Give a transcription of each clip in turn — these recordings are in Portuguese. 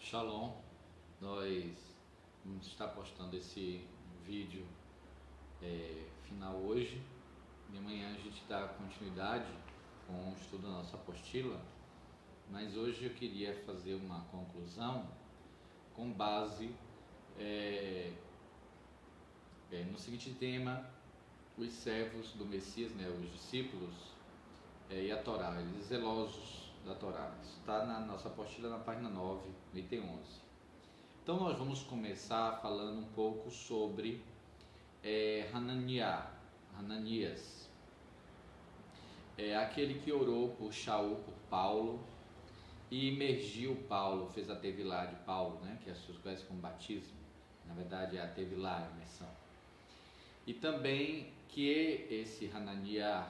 Shalom, nós vamos estar postando esse vídeo final hoje e amanhã a gente dá continuidade com o estudo da nossa apostila, mas hoje eu queria fazer uma conclusão com base no seguinte tema: os servos do Messias, os discípulos e a Torá, eles zelosos da Torá. Isso está na nossa apostila na página 9, item 11. Então nós vamos começar falando um pouco sobre Hananias, aquele que orou por Shaul, por Paulo, e imergiu Paulo, fez a tevilá de Paulo, que as pessoas conhecem como batismo. Na verdade é a tevilá, a imersão. E também que esse Hananias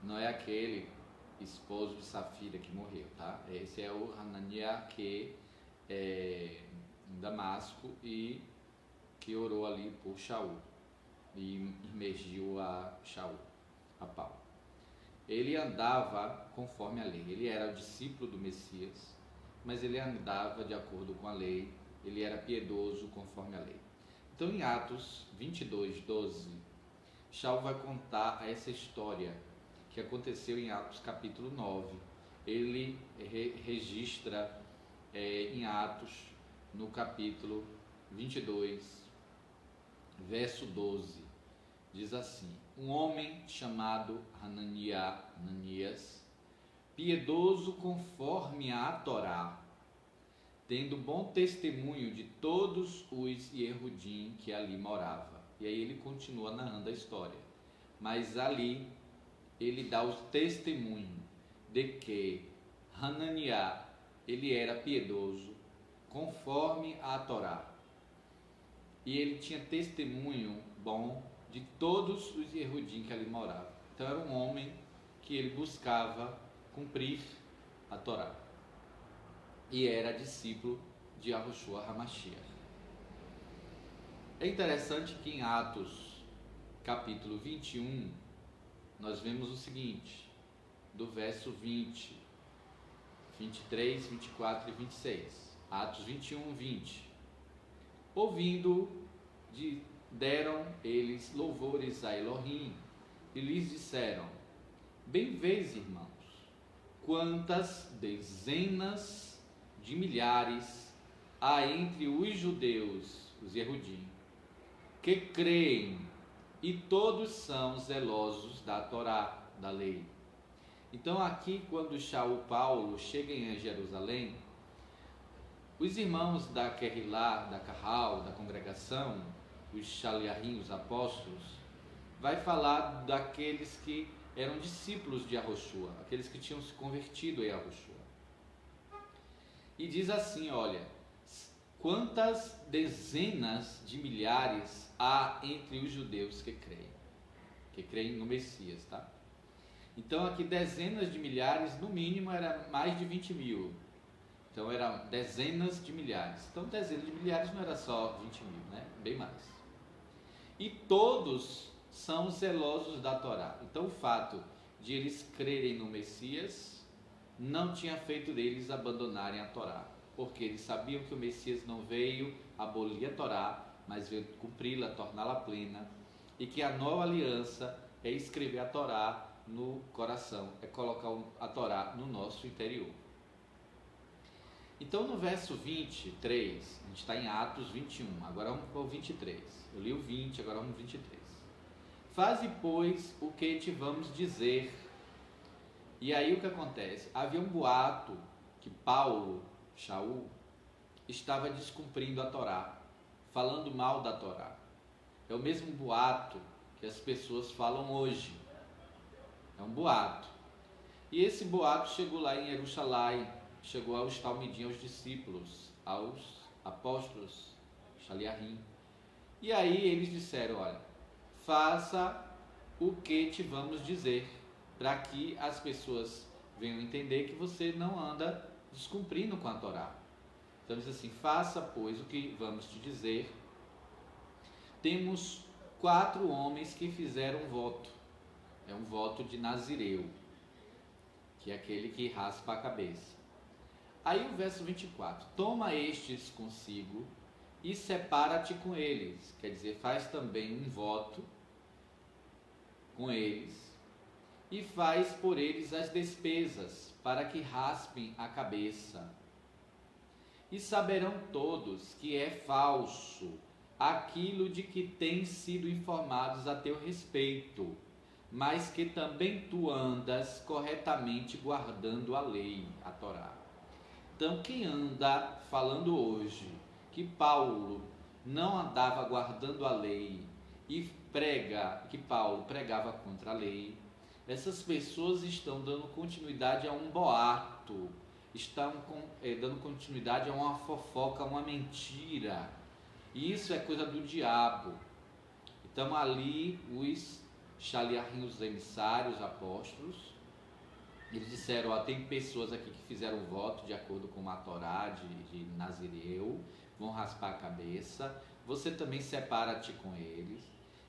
não é aquele esposo de Safira que morreu, tá? Esse é o Hananias que em Damasco e que orou ali por Shaul e imergiu a Shaul, a Paulo. Ele andava conforme a lei, ele era o discípulo do Messias, mas ele andava de acordo com a lei, ele era piedoso conforme a lei. Então em Atos 22, 12, Shaul vai contar essa história que aconteceu em Atos capítulo 9. Ele registra em Atos, no capítulo 22, verso 12, diz assim: um homem chamado Hananias, piedoso conforme a Torá, tendo bom testemunho de todos os Yehudim que ali morava. E aí ele continua narrando a história, mas ali ele dá o testemunho de que Hananias, ele era piedoso conforme a Torá. E ele tinha testemunho bom de todos os Yehudim que ali moravam. Então era um homem que ele buscava cumprir a Torá. E era discípulo de Yahushua HaMashiach. É interessante que em Atos capítulo 21, nós vemos o seguinte, do verso 20, 23, 24 e 26. Atos 21, 20. Ouvindo, deram eles louvores a Elohim e lhes disseram: bem vês, irmãos, quantas dezenas de milhares há entre os judeus, os Yehudim, que creem, e todos são zelosos da Torá, da lei. Então aqui, quando Shaul Paulo chega em Jerusalém, os irmãos da Querrilá, da Carral, da congregação, os Shaliahim, os apóstolos, vai falar daqueles que eram discípulos de Yahushua, aqueles que tinham se convertido a Yahushua. E diz assim, olha, quantas dezenas de milhares há entre os judeus que creem no Messias, tá? Então aqui dezenas de milhares, no mínimo era mais de 20 mil. Então eram dezenas de milhares. Então dezenas de milhares não era só 20 mil, bem mais. E todos são zelosos da Torá. Então o fato de eles crerem no Messias não tinha feito deles abandonarem a Torá, porque eles sabiam que o Messias não veio abolir a Torá, mas veio cumpri-la, torná-la plena, e que a nova aliança é escrever a Torá no coração, é colocar a Torá no nosso interior. Então no verso 23, a gente está em Atos 21, agora vamos para o 23. Eu li o 20, agora vamos para o 23. Faze, pois, o que te vamos dizer. E aí o que acontece? Havia um boato que Paulo, Shaul, estava descumprindo a Torá, falando mal da Torá. É o mesmo boato que as pessoas falam hoje. É um boato. E esse boato chegou lá em Jerusalém, chegou aos Talmidim, aos discípulos, aos apóstolos, Shaliahim. E aí eles disseram, olha, faça o que te vamos dizer, para que as pessoas venham entender que você não anda descumprindo com a Torá. Então diz assim, faça pois o que vamos te dizer. Temos 4 homens que fizeram um voto. É um voto de Nazireu, que é aquele que raspa a cabeça. Aí o verso 24: toma estes consigo e separa-te com eles. Quer dizer, faz também um voto com eles e faz por eles as despesas, para que raspem a cabeça. E saberão todos que é falso aquilo de que têm sido informados a teu respeito, mas que também tu andas corretamente guardando a lei, a Torá. Então, quem anda falando hoje que Paulo não andava guardando a lei e que Paulo pregava contra a lei, essas pessoas estão dando continuidade a um boato, estão dando continuidade a uma fofoca, a uma mentira. E isso é coisa do diabo. Então ali os Shaliachim, emissários, apóstolos, eles disseram, tem pessoas aqui que fizeram voto de acordo com a Torá de Nazireu, vão raspar a cabeça, você também separa-te com eles,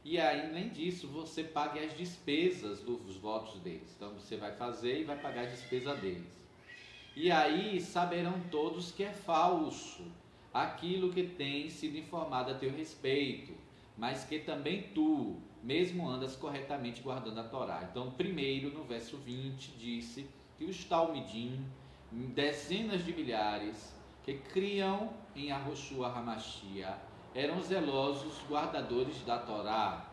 e aí, além disso, você pague as despesas dos votos deles. Então você vai fazer e vai pagar as despesas deles. E aí saberão todos que é falso aquilo que tem sido informado a teu respeito, mas que também tu mesmo andas corretamente guardando a Torá. Então, primeiro, no verso 20, disse que os Talmidim, dezenas de milhares, que criam em Yahoshua HaMashiach, eram zelosos guardadores da Torá.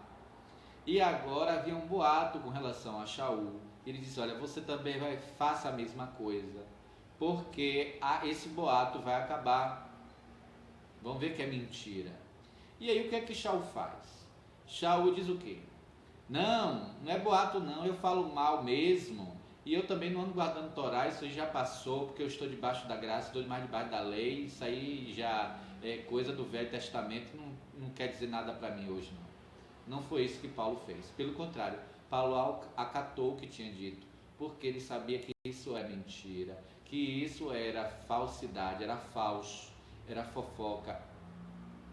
E agora havia um boato com relação a Shaul. Ele disse, olha, você também faça a mesma coisa, porque esse boato vai acabar. Vamos ver que é mentira. E aí o que é que Shaul faz? Shaul diz o quê? Não é boato não, eu falo mal mesmo, e eu também não ando guardando Torá, isso aí já passou, porque eu estou debaixo da graça, estou mais debaixo da lei, isso aí já é coisa do Velho Testamento, não quer dizer nada para mim hoje não. Não foi isso que Paulo fez, pelo contrário, Paulo acatou o que tinha dito, porque ele sabia que isso é mentira, que isso era falsidade, era falso, era fofoca.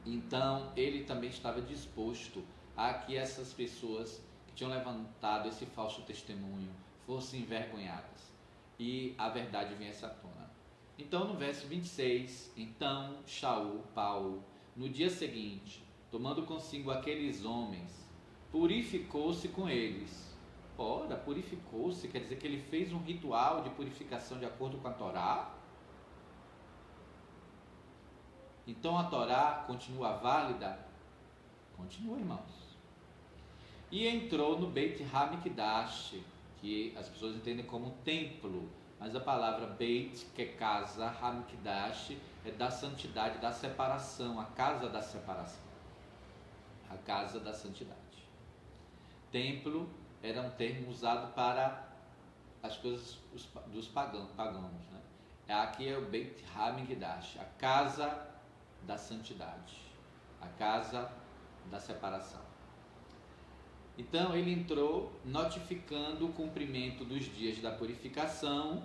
Então ele também estava disposto a que essas pessoas que tinham levantado esse falso testemunho fossem envergonhadas e a verdade viesse à tona. Então no verso 26, então Shaul, Paulo, no dia seguinte, tomando consigo aqueles homens, purificou-se com eles. Ora, purificou-se, quer dizer que ele fez um ritual de purificação de acordo com a Torá? Então a Torá continua válida? Continua, irmãos. E entrou no Beit HaMikdash, que as pessoas entendem como templo, mas a palavra Beit, que é casa, HaMikdash, é da santidade, da separação, a casa da separação, a casa da santidade. Templo era um termo usado para as coisas dos pagãos, né? Aqui é o Beit HaMikdash, a casa da santidade, a casa da separação. Então ele entrou notificando o cumprimento dos dias da purificação,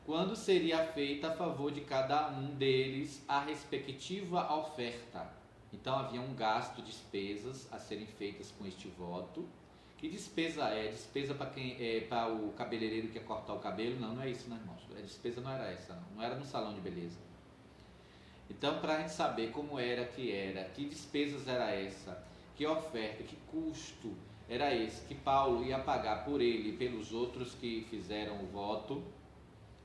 quando seria feita a favor de cada um deles a respectiva oferta. Então havia um gasto, despesas a serem feitas com este voto. Que despesa é? Despesa para quem para o cabeleireiro que quer cortar o cabelo? Não é isso, né, irmãos? A despesa não era essa, não era no salão de beleza. Então, para a gente saber como era, que despesas era essa, que oferta, que custo era esse que Paulo ia pagar por ele e pelos outros que fizeram o voto,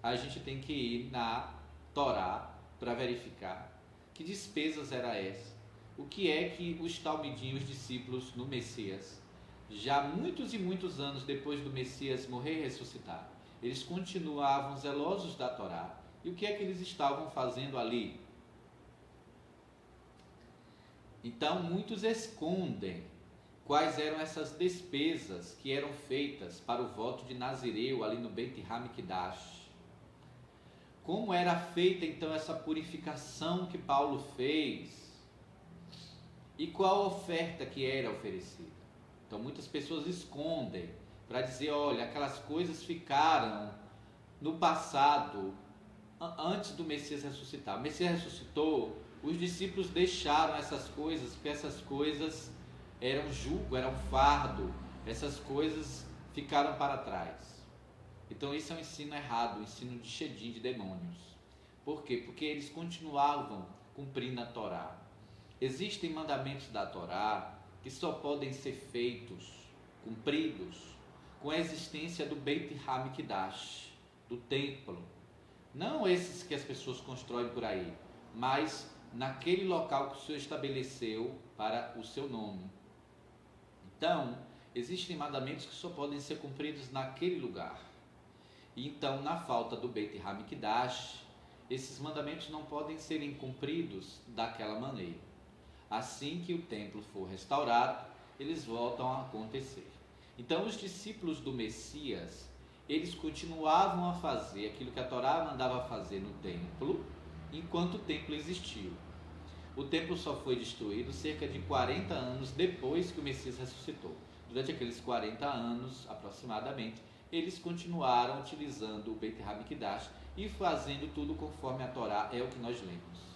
a gente tem que ir na Torá para verificar que despesas era essa. O que é que os Talmidim, os discípulos no Messias, já muitos e muitos anos depois do Messias morrer e ressuscitar, eles continuavam zelosos da Torá. E o que é que eles estavam fazendo ali? Então, muitos escondem quais eram essas despesas que eram feitas para o voto de Nazireu ali no Beit HaMikdash. Como era feita então essa purificação que Paulo fez? E qual a oferta que era oferecida? Então, muitas pessoas escondem para dizer, olha, aquelas coisas ficaram no passado, antes do Messias ressuscitar. O Messias ressuscitou, os discípulos deixaram essas coisas, porque essas coisas eram jugo, eram fardo, essas coisas ficaram para trás. Então isso é um ensino errado, um ensino de Shedim, de demônios. Por quê? Porque eles continuavam cumprindo a Torá. Existem mandamentos da Torá que só podem ser feitos, cumpridos, com a existência do Beit HaMikdash, do templo. Não esses que as pessoas constroem por aí, mas naquele local que o Senhor estabeleceu para o seu nome. Então, existem mandamentos que só podem ser cumpridos naquele lugar. Então, na falta do Beit HaMikdash, esses mandamentos não podem serem cumpridos daquela maneira. Assim que o templo for restaurado, eles voltam a acontecer. Então, os discípulos do Messias, eles continuavam a fazer aquilo que a Torá mandava fazer no templo, enquanto o templo existiu. O templo só foi destruído cerca de 40 anos depois que o Messias ressuscitou. Durante aqueles 40 anos, aproximadamente, eles continuaram utilizando o Beit HaMikdash e fazendo tudo conforme a Torá, é o que nós lemos.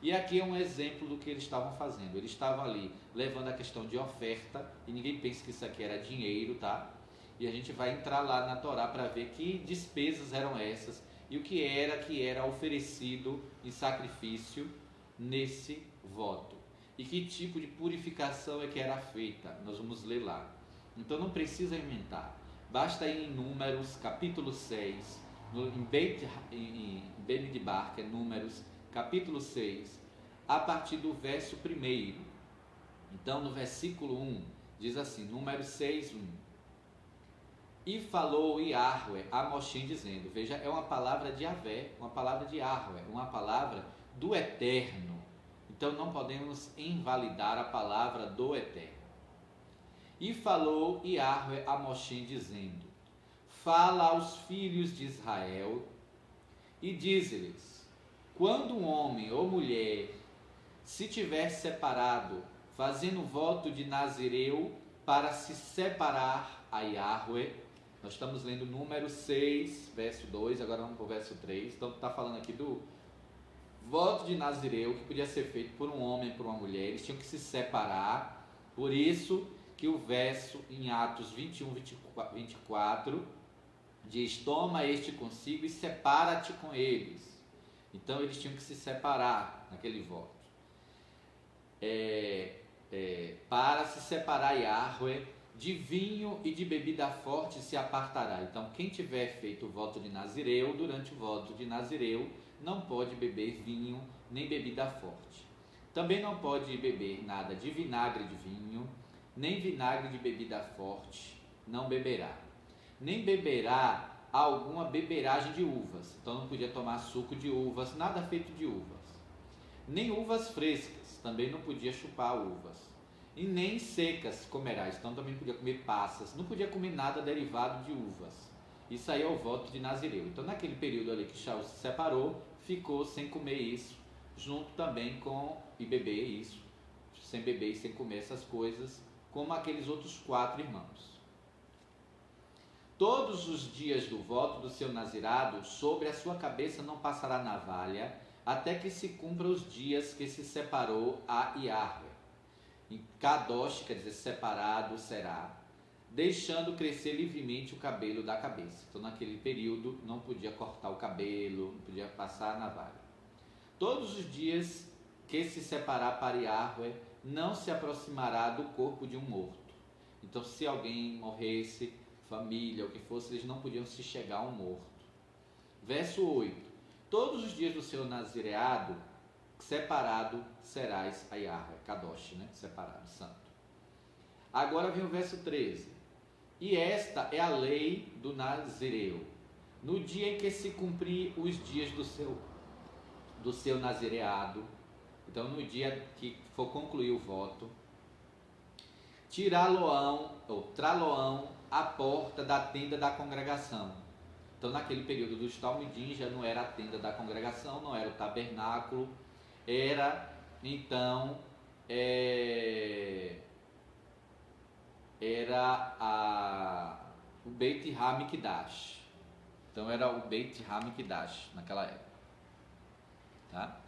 E aqui é um exemplo do que eles estavam fazendo. Eles estavam ali levando a questão de oferta, e ninguém pensa que isso aqui era dinheiro, tá? E a gente vai entrar lá na Torá para ver que despesas eram essas e o que era oferecido em sacrifício nesse voto. E que tipo de purificação é que era feita. Nós vamos ler lá. Então não precisa inventar. Basta ir em Números, capítulo 6, em Bemidbar, que é Números, capítulo 6, a partir do verso 1. Então, no versículo 1, diz assim, Números 6, 1. E falou Yahweh a Moshe dizendo, veja, é uma palavra de Yahvé, uma palavra de Yahweh, uma palavra do Eterno. Então, não podemos invalidar a palavra do Eterno. E falou Yahweh a Moshe dizendo, fala aos filhos de Israel e dize-lhes, quando um homem ou mulher se tiver separado, fazendo voto de Nazireu para se separar a Yahweh, nós estamos lendo Número 6, verso 2, agora vamos para o verso 3, então está falando aqui do voto de Nazireu, que podia ser feito por um homem e por uma mulher, eles tinham que se separar, por isso que o verso em Atos 21, 24, diz, toma este consigo e separa-te com eles. Então eles tinham que se separar naquele voto. Para se separar Yahweh, de vinho e de bebida forte se apartará. Então quem tiver feito o voto de Nazireu, durante o voto de Nazireu, não pode beber vinho nem bebida forte. Também não pode beber nada de vinagre de vinho, nem vinagre de bebida forte, não beberá. Nem beberá alguma beberagem de uvas. Então não podia tomar suco de uvas, nada feito de uvas. Nem uvas frescas, também não podia chupar uvas. E nem secas comerás, então também não podia comer passas, não podia comer nada derivado de uvas. Isso aí é o voto de Nazireu. Então naquele período ali que Shaul se separou, ficou sem comer isso, junto também com e beber isso, sem beber e sem comer essas coisas, como aqueles outros 4 irmãos. Todos os dias do voto do seu nazirado, sobre a sua cabeça não passará navalha, até que se cumpra os dias que se separou a Yahweh. Em Kadosh, quer dizer, separado será, deixando crescer livremente o cabelo da cabeça. Então, naquele período, não podia cortar o cabelo, não podia passar a navalha. Todos os dias que se separar para Yahweh, não se aproximará do corpo de um morto. Então, se alguém morresse, família, o que fosse, eles não podiam se chegar a um morto. Verso 8. Todos os dias do seu nazireado, separado serás a Yahweh, Kadosh, né? Separado, santo. Agora vem o verso 13. E esta é a lei do nazireu. No dia em que se cumprir os dias do seu nazireado, então no dia que for concluir o voto, tirá-lo-ão ou trá-lo-ão à porta da tenda da congregação. Então naquele período dos Talmidim já não era a tenda da congregação, não era o tabernáculo, era então o Beit HaMikdash. Então era o Beit HaMikdash naquela época, tá?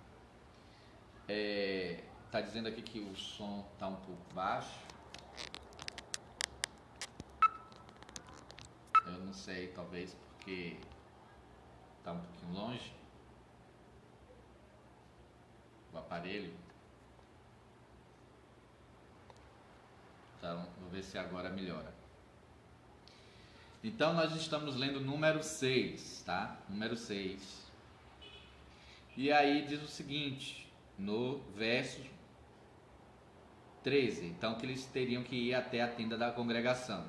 Tá dizendo aqui que o som tá um pouco baixo. Eu Eu não sei, talvez porque está um pouquinho longe o aparelho. Então, vou ver se agora melhora. Então, nós estamos lendo número 6, tá? Número 6. E aí diz o seguinte, no verso 13. Então, que eles teriam que ir até a tenda da congregação.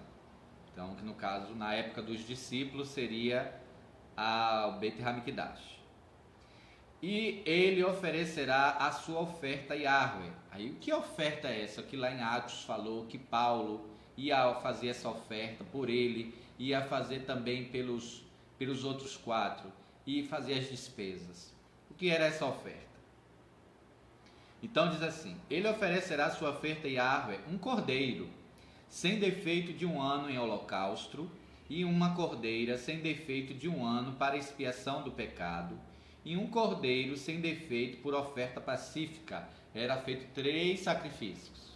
Então, que no caso, na época dos discípulos, seria o Beit Hamikdash. E ele oferecerá a sua oferta Yahweh. Aí, o que oferta é essa? Que lá em Atos falou que Paulo ia fazer essa oferta por ele, ia fazer também pelos outros 4, e fazer as despesas. O que era essa oferta? Então diz assim, ele oferecerá a sua oferta Yahweh, um cordeiro, sem defeito de 1 ano em holocausto, e uma cordeira sem defeito de 1 ano para expiação do pecado, e um cordeiro sem defeito por oferta pacífica. Era feito 3 sacrifícios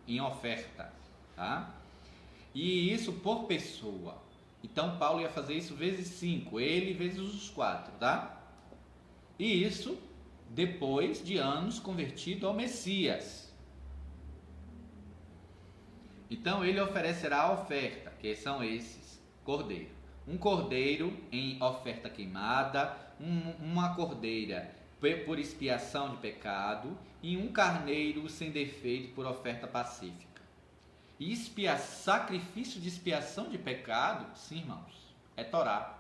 em oferta, tá? E isso por pessoa. Então Paulo ia fazer isso vezes 5, ele vezes os 4, tá? E isso depois de anos convertido ao Messias. Então ele oferecerá a oferta, que são esses, cordeiro. Um cordeiro em oferta queimada, uma cordeira por expiação de pecado e um carneiro sem defeito por oferta pacífica. E sacrifício de expiação de pecado, sim, irmãos, é Torá.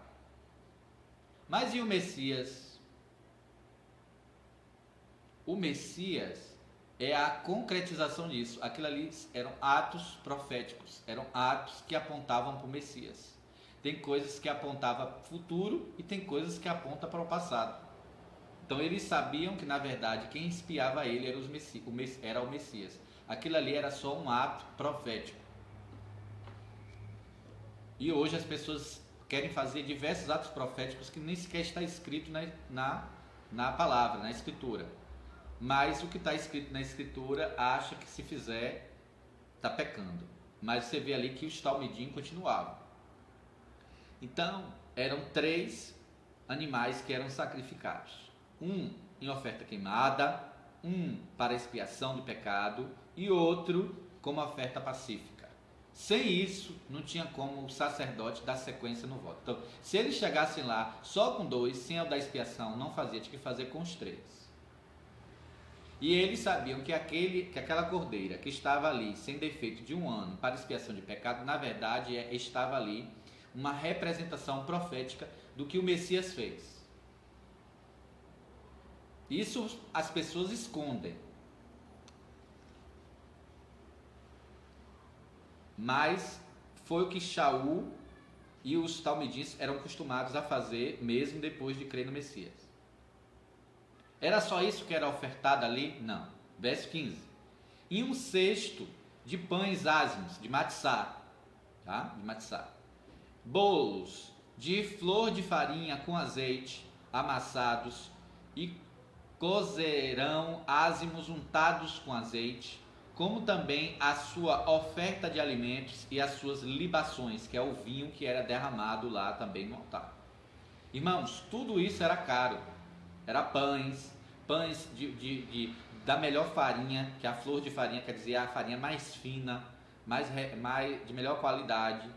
Mas e o Messias? O Messias é a concretização disso. Aquilo ali eram atos proféticos, eram atos que apontavam para o Messias. Tem coisas que apontavam para o futuro e tem coisas que apontam para o passado. Então eles sabiam que na verdade quem espiava ele era o Messias. Aquilo ali era só um ato profético. E hoje as pessoas querem fazer diversos atos proféticos que nem sequer está escrito na palavra, na escritura. Mas o que está escrito na escritura acha que se fizer está pecando. Mas você vê ali que os talmidim continuavam. Então eram 3 animais que eram sacrificados. Um em oferta queimada, um para expiação do pecado e outro como oferta pacífica. Sem isso, não tinha como o sacerdote dar sequência no voto. Então, se eles chegassem lá só com 2, sem o da expiação, não fazia, tinha que fazer com os 3. E eles sabiam que aquela cordeira que estava ali, sem defeito de 1 ano, para expiação de pecado, na verdade estava ali uma representação profética do que o Messias fez. Isso as pessoas escondem. Mas foi o que Shaul e os talmidins eram acostumados a fazer mesmo depois de crer no Messias. Era só isso que era ofertado ali? Não. Verso 15. E um cesto de pães ázimos, de matzá, tá? De matzá. Bolos de flor de farinha com azeite, amassados, e cozerão ázimos untados com azeite, como também a sua oferta de alimentos e as suas libações, que é o vinho que era derramado lá também no altar. Irmãos, tudo isso era caro. Era pães da melhor farinha, que a flor de farinha quer dizer a farinha mais fina, de melhor qualidade.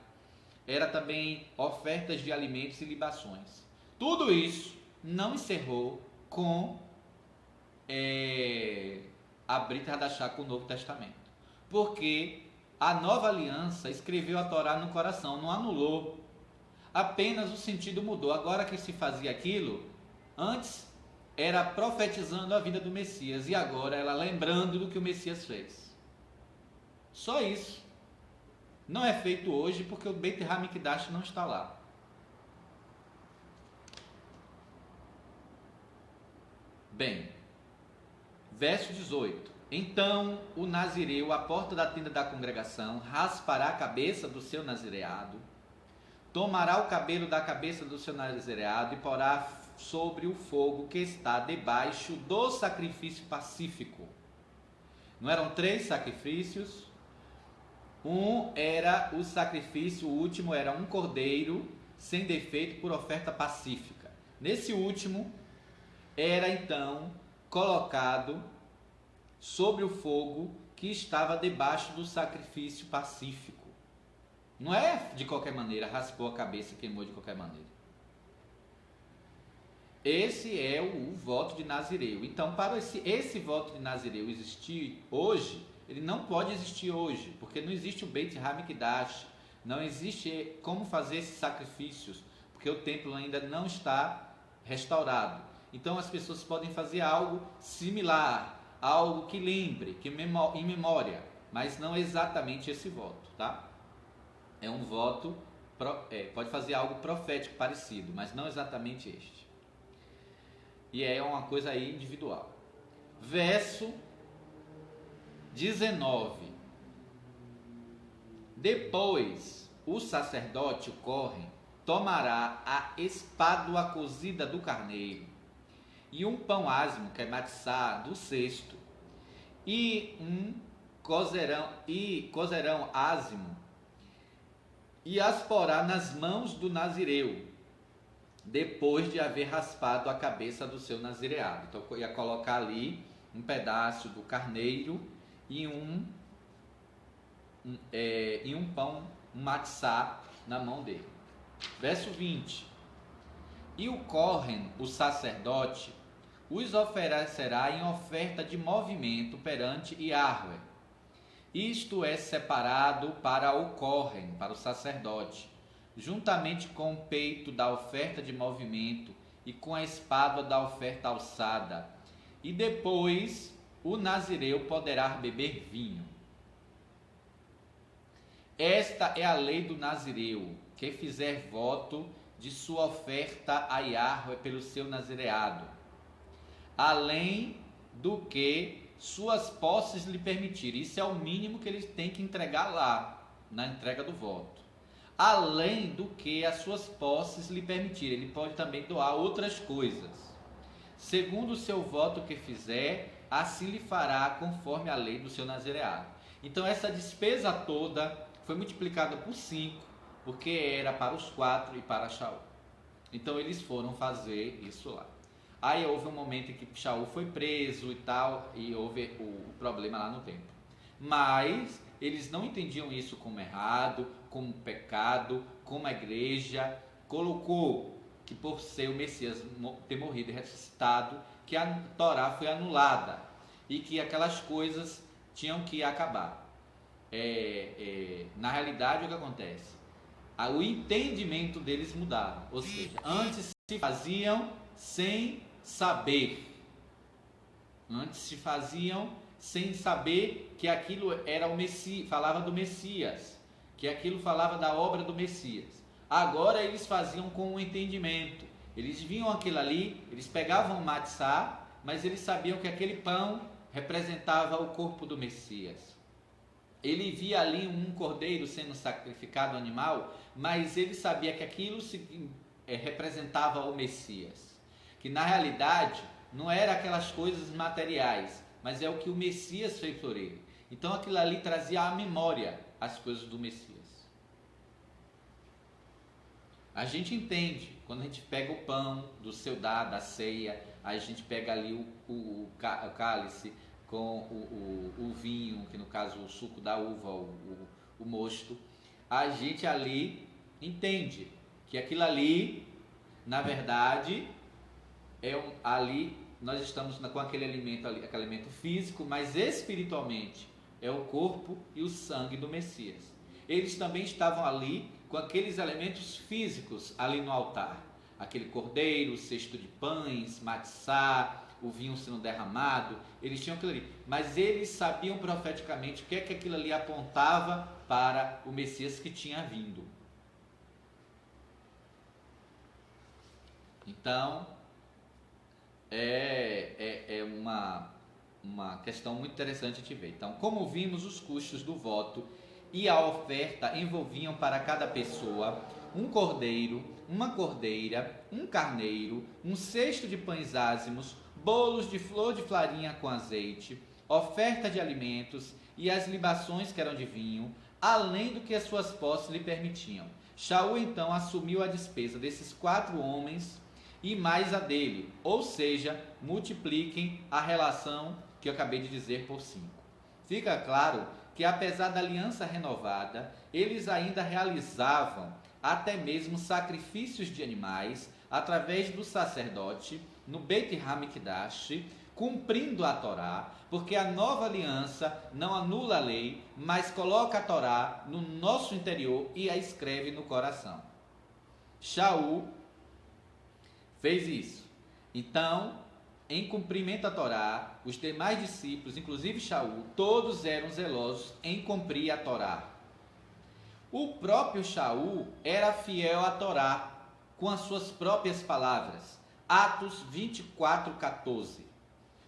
Era também ofertas de alimentos e libações. Tudo isso não encerrou com a Brit Hadashah, com o Novo Testamento. Porque a nova aliança escreveu a Torá no coração, não anulou. Apenas o sentido mudou. Agora que se fazia aquilo, antes era profetizando a vida do Messias e agora ela lembrando do que o Messias fez. Só isso. Não é feito hoje porque o Beit Hamikdash não está lá. Bem, verso 18. Então o nazireu, à porta da tenda da congregação, raspará a cabeça do seu nazireado, tomará o cabelo da cabeça do seu nazireado e porá sobre o fogo que está debaixo do sacrifício pacífico. Não eram 3 sacrifícios? Um era o sacrifício, o último era um cordeiro sem defeito por oferta pacífica. Nesse último, era então colocado sobre o fogo que estava debaixo do sacrifício pacífico. Não é de qualquer maneira, raspou a cabeça e queimou de qualquer maneira. Esse é o voto de Nazireu. Então, para esse voto de Nazireu existir hoje, ele não pode existir hoje, porque não existe o Beit HaMikdash, não existe como fazer esses sacrifícios, porque o templo ainda não está restaurado. Então, as pessoas podem fazer algo similar, algo que lembre, que em memória, mas não exatamente esse voto, tá? É um voto, pode fazer algo profético parecido, mas não exatamente este. E é uma coisa aí individual. Verso 19. Depois o sacerdote, o Kohen, tomará a espádua cozida do carneiro e um pão asmo, que é matzá, do cesto, e um cozerão asmo, e as porá nas mãos do nazireu, depois de haver raspado a cabeça do seu nazireado. Então ia colocar ali um pedaço do carneiro e um pão, um matzá, na mão dele. Verso 20. E o Kohen, o sacerdote, os oferecerá em oferta de movimento perante Yahweh. Isto é separado para o Kohen, para o sacerdote, juntamente com o peito da oferta de movimento e com a espádua da oferta alçada. E depois o nazireu poderá beber vinho. Esta é a lei do nazireu, que fizer voto de sua oferta a Yahweh pelo seu nazireado, além do que suas posses lhe permitirem. Isso é o mínimo que ele tem que entregar lá, na entrega do voto. Além do que as suas posses lhe permitirem. Ele pode também doar outras coisas. Segundo o seu voto que fizer, assim lhe fará conforme a lei do seu nazireado. Então essa despesa toda foi multiplicada por 5, porque era para os 4 e para Shaul. Então eles foram fazer isso lá. Aí houve um momento em que Shaul foi preso e tal, e houve o problema lá no templo. Mas eles não entendiam isso como errado, como pecado, como a igreja colocou que por ser o Messias ter morrido e ressuscitado, que a Torá foi anulada e que aquelas coisas tinham que acabar. Na realidade, o que acontece? O entendimento deles mudava, ou seja, antes se faziam sem saber, sem saber que aquilo era o Messias, falava do Messias, que aquilo falava da obra do Messias. Agora eles faziam com o entendimento, eles viam aquilo ali, eles pegavam o matzá, mas eles sabiam que aquele pão representava o corpo do Messias. Ele via ali um cordeiro sendo sacrificado, animal, mas ele sabia que aquilo representava o Messias. Que na realidade não era aquelas coisas materiais, mas é o que o Messias fez por ele. Então aquilo ali trazia à memória as coisas do Messias. A gente entende, quando a gente pega o pão da ceia, a gente pega ali o cálice com o vinho, que no caso o suco da uva, o mosto, a gente ali entende que aquilo ali, na verdade, ali nós estamos com aquele alimento físico, mas espiritualmente é o corpo e o sangue do Messias. Eles também estavam ali com aqueles elementos físicos ali no altar, aquele cordeiro, o cesto de pães, matzá, o vinho sendo derramado, eles tinham aquilo ali, mas eles sabiam profeticamente o que é que aquilo ali apontava para o Messias que tinha vindo. Então, é uma questão muito interessante de ver. Então, como vimos, os custos do voto e a oferta envolviam para cada pessoa um cordeiro, uma cordeira, um carneiro, um cesto de pães ázimos, bolos de flor de farinha com azeite, oferta de alimentos e as libações que eram de vinho, além do que as suas posses lhe permitiam. Shaul então assumiu a despesa desses 4 homens e mais a dele, ou seja, multipliquem a relação que eu acabei de dizer por 5. Fica claro que apesar da aliança renovada, eles ainda realizavam até mesmo sacrifícios de animais através do sacerdote no Beit HaMikdash, cumprindo a Torá, porque a nova aliança não anula a lei, mas coloca a Torá no nosso interior e a escreve no coração. Shaul fez isso. Então, em cumprimento à Torá, os demais discípulos, inclusive Shaul, todos eram zelosos em cumprir a Torá. O próprio Shaul era fiel à Torá, com as suas próprias palavras. Atos 24:14.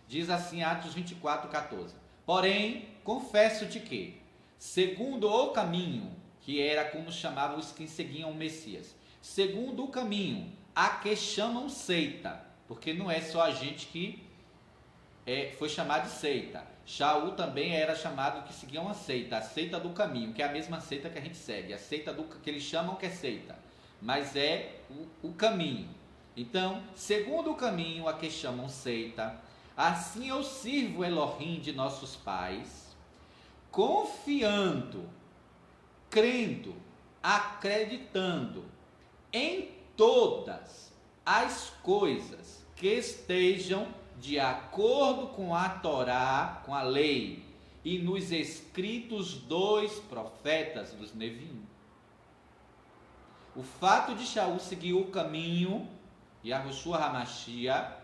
Diz assim, Atos 24:14. Porém, confesso-te que, segundo o caminho, que era como chamavam os que seguiam o Messias, segundo o caminho, a que chamam seita, porque não é só a gente que foi chamado de seita. Shaul também era chamado que seguia uma seita, a seita do caminho, que é a mesma seita que a gente segue, a seita que eles chamam que é seita, mas é o caminho. Então, segundo o caminho a que chamam seita, assim eu sirvo Elohim de nossos pais, confiando, crendo, acreditando em todas as coisas que estejam de acordo com a Torá, com a lei, e nos escritos dos profetas, dos Nevim. O fato de Shaul seguir o caminho, Yahushua HaMashiach,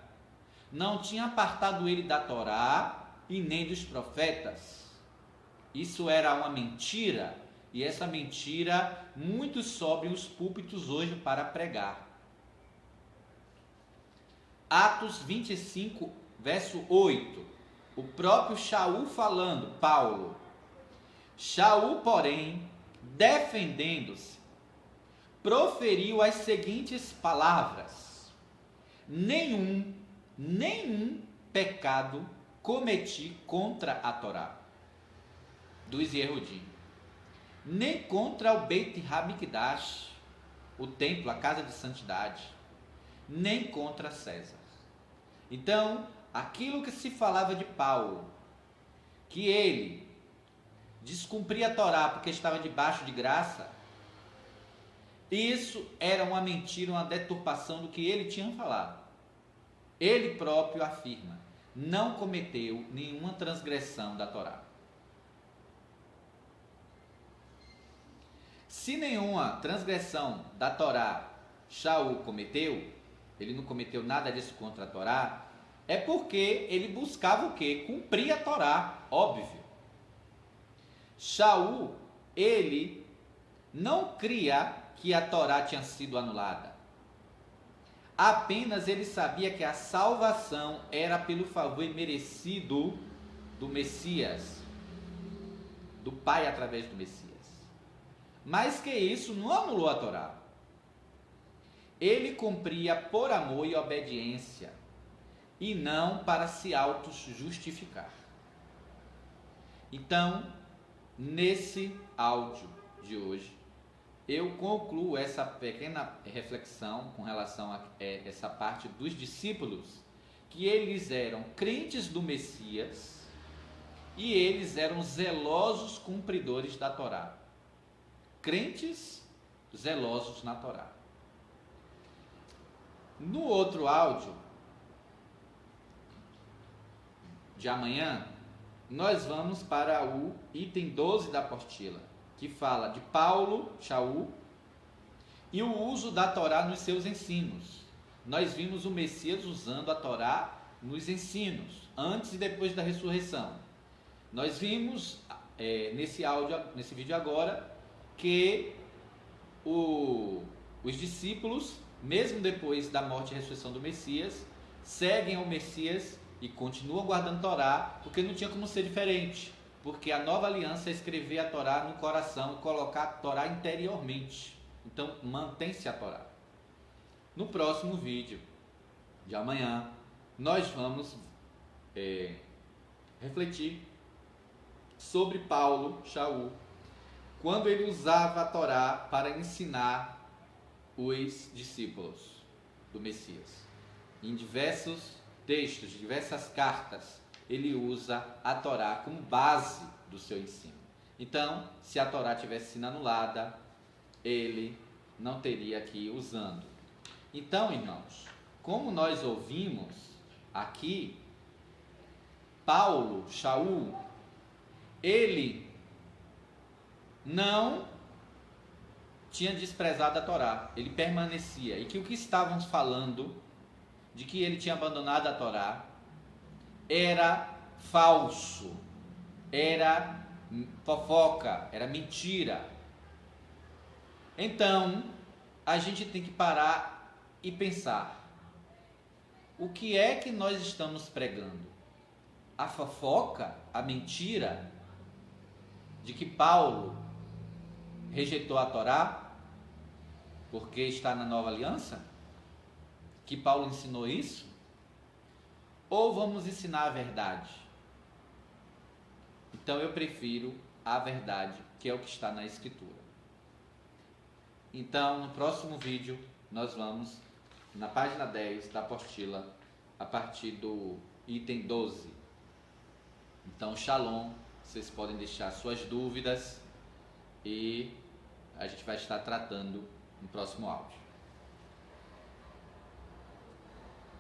não tinha apartado ele da Torá e nem dos profetas. Isso era uma mentira, e essa mentira muitos sobem os púlpitos hoje para pregar. Atos 25, verso 8. O próprio Shaul falando, Paulo. Shaul, porém, defendendo-se, proferiu as seguintes palavras: nenhum pecado cometi contra a Torá dos Yehudim, nem contra o Beit HaMikdash, o templo, a casa de santidade, nem contra César. Então, aquilo que se falava de Paulo, que ele descumpria a Torá porque estava debaixo de graça, isso era uma mentira, uma deturpação do que ele tinha falado. Ele próprio afirma, não cometeu nenhuma transgressão da Torá. Se nenhuma transgressão da Torá Shaul cometeu, ele não cometeu nada disso contra a Torá, é porque ele buscava o quê? Cumprir a Torá, óbvio. Shaul, ele não cria que a Torá tinha sido anulada. Apenas ele sabia que a salvação era pelo favor imerecido do Messias, do Pai através do Messias. Mas que isso não anulou a Torá. Ele cumpria por amor e obediência, e não para se auto-justificar. Então, nesse áudio de hoje, eu concluo essa pequena reflexão com relação a essa parte dos discípulos, que eles eram crentes do Messias e eles eram zelosos cumpridores da Torá. Crentes zelosos na Torá. No outro áudio de amanhã, nós vamos para o item 12 da apostila, que fala de Paulo, Shaul, e o uso da Torá nos seus ensinos. Nós vimos o Messias usando a Torá nos ensinos, antes e depois da ressurreição. Nós vimos nesse vídeo agora, que os discípulos, mesmo depois da morte e ressurreição do Messias, seguem ao Messias e continuam guardando a Torá, porque não tinha como ser diferente, porque a nova aliança é escrever a Torá no coração e colocar a Torá interiormente. Então, mantém-se a Torá. No próximo vídeo de amanhã, nós vamos refletir sobre Paulo, Shaul, quando ele usava a Torá para ensinar os discípulos do Messias. Em diversos textos, diversas cartas, ele usa a Torá como base do seu ensino. Então, se a Torá tivesse sido anulada, ele não teria que ir usando. Então, irmãos, como nós ouvimos aqui, Paulo, Shaul, ele não tinha desprezado a Torá, ele permanecia. E que o que estávamos falando, de que ele tinha abandonado a Torá, era falso, era fofoca, era mentira. Então, a gente tem que parar e pensar, o que é que nós estamos pregando? A fofoca, a mentira de que Paulo rejeitou a Torá porque está na nova aliança? Que Paulo ensinou isso? Ou vamos ensinar a verdade? Então eu prefiro a verdade, que é o que está na Escritura. Então, no próximo vídeo, nós vamos na página 10 da apostila, a partir do item 12. Então, shalom, vocês podem deixar suas dúvidas e a gente vai estar tratando no próximo áudio.